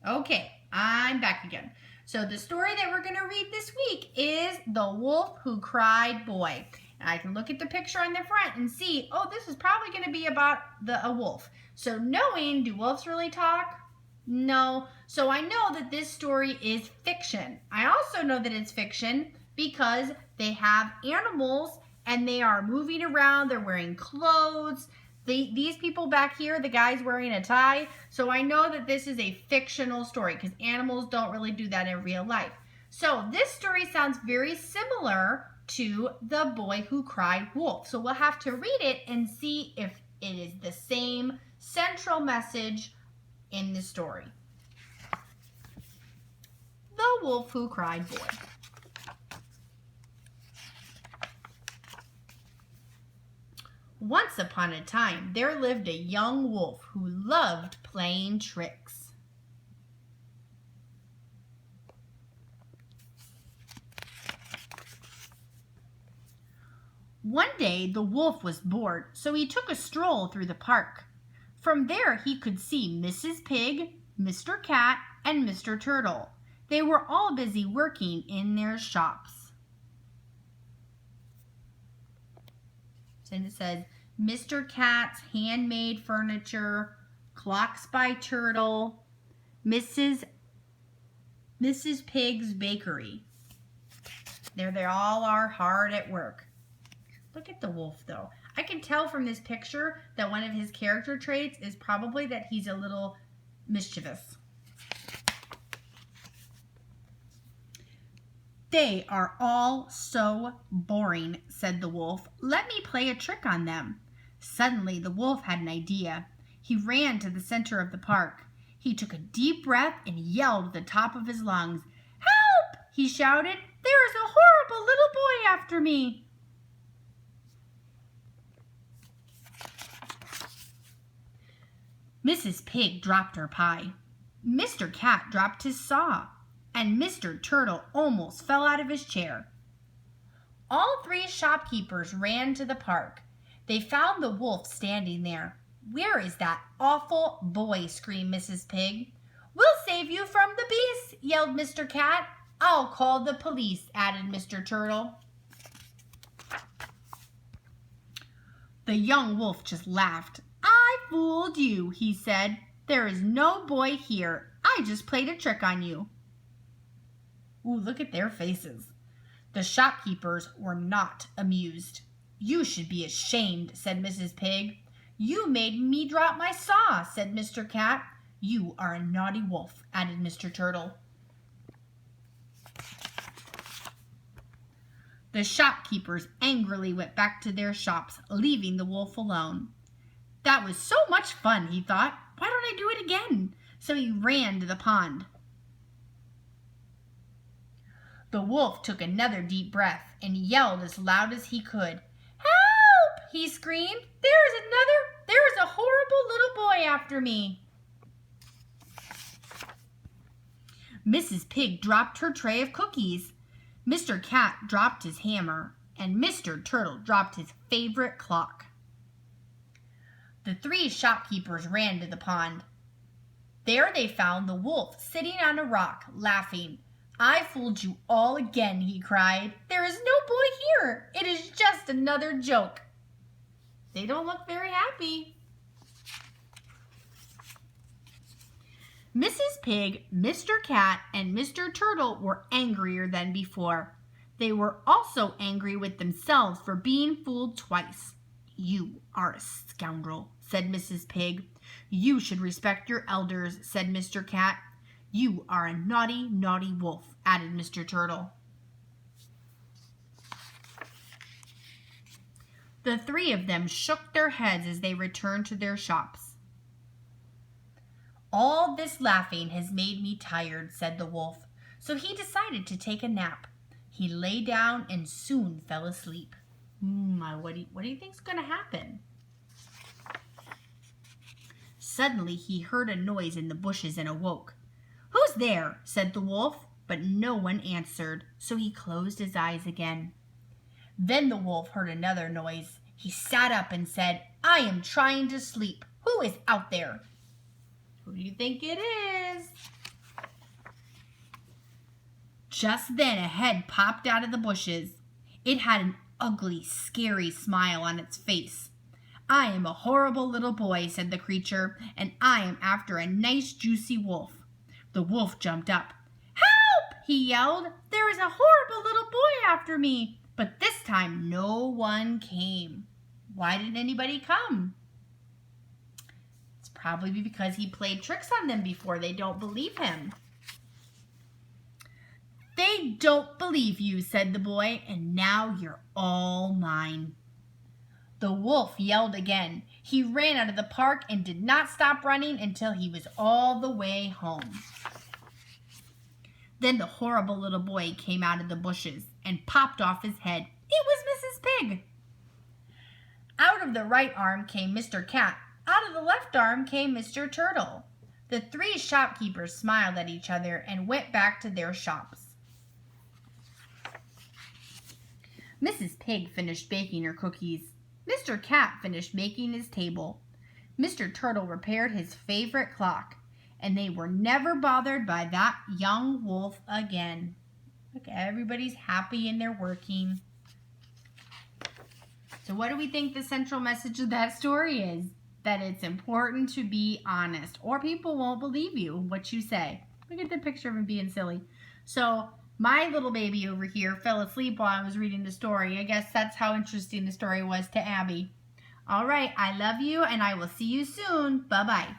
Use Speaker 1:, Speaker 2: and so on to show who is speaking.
Speaker 1: Okay, I'm back again. So the story that we're going to read this week is The Wolf Who Cried Boy. And I can look at the picture on the front and see, oh, this is probably going to be about a wolf. So knowing, do wolves really talk? No. So I know that this story is fiction. I also know that it's fiction because they have animals and they are moving around. They're wearing clothes. These people back here, the guy's wearing a tie. So I know that this is a fictional story because animals don't really do that in real life. So this story sounds very similar to The Boy Who Cried Wolf. So we'll have to read it and see if it is the same central message in the story. The Wolf Who Cried Boy. Once upon a time, there lived a young wolf who loved playing tricks. One day, the wolf was bored, so he took a stroll through the park. From there, he could see Mrs. Pig, Mr. Cat, and Mr. Turtle. They were all busy working in their shops. And it says, Mr. Cat's handmade furniture, clocks by Turtle, Mrs. Pig's bakery. There they all are hard at work. Look at the wolf though. I can tell from this picture that one of his character traits is probably that he's a little mischievous. They are all so boring, said the wolf. Let me play a trick on them. Suddenly, the wolf had an idea. He ran to the center of the park. He took a deep breath and yelled at the top of his lungs. Help! He shouted. There is a horrible little boy after me. Mrs. Pig dropped her pie. Mr. Cat dropped his saw. And Mr. Turtle almost fell out of his chair. All three shopkeepers ran to the park. They found the wolf standing there. Where is that awful boy? Screamed Mrs. Pig. We'll save you from the beasts, yelled Mr. Cat. I'll call the police, added Mr. Turtle. The young wolf just laughed. I fooled you, he said. There is no boy here. I just played a trick on you. Ooh, look at their faces. The shopkeepers were not amused. You should be ashamed, said Mrs. Pig. You made me drop my saw, said Mr. Cat. You are a naughty wolf, added Mr. Turtle. The shopkeepers angrily went back to their shops, leaving the wolf alone. That was so much fun, he thought. Why don't I do it again? So he ran to the pond. The wolf took another deep breath and yelled as loud as he could. Help! He screamed. There is a horrible little boy after me. Mrs. Pig dropped her tray of cookies. Mr. Cat dropped his hammer, and Mr. Turtle dropped his favorite clock. The three shopkeepers ran to the pond. There they found the wolf sitting on a rock, laughing. I fooled you all again, he cried. There is no boy here. It is just another joke. They don't look very happy. Mrs. Pig, Mr. Cat, and Mr. Turtle were angrier than before. They were also angry with themselves for being fooled twice. You are a scoundrel, said Mrs. Pig. You should respect your elders, said Mr. Cat. You are a naughty, naughty wolf, added Mr. Turtle. The three of them shook their heads as they returned to their shops. All this laughing has made me tired, said the wolf, so he decided to take a nap. He lay down and soon fell asleep. What do you think's going to happen? Suddenly he heard a noise in the bushes and awoke. Who's there? Said the wolf, but no one answered, so he closed his eyes again. Then the wolf heard another noise. He sat up and said, I am trying to sleep. Who is out there? Who do you think it is? Just then a head popped out of the bushes. It had an ugly, scary smile on its face. "I am a horrible little boy," said the creature, "and I am after a nice, juicy wolf." The wolf jumped up. "Help!" he yelled. "There is a horrible little boy after me." But this time no one came. Why didn't anybody come? It's probably because he played tricks on them before. They don't believe him. "They don't believe you," said the boy, "and now you're all mine." The wolf yelled again. He ran out of the park and did not stop running until he was all the way home. Then the horrible little boy came out of the bushes and popped off his head. It was Mrs. Pig. Out of the right arm came Mr. Cat. Out of the left arm came Mr. Turtle. The three shopkeepers smiled at each other and went back to their shops. Mrs. Pig finished baking her cookies. Mr. Cat finished making his table. Mr. Turtle repaired his favorite clock, and they were never bothered by that young wolf again. Look, everybody's happy and they're working. So what do we think the central message of that story is? That it's important to be honest, or people won't believe you, what you say. Look at the picture of him being silly. So my little baby over here fell asleep while I was reading the story. I guess that's how interesting the story was to Abby. All right, I love you, and I will see you soon. Bye-bye.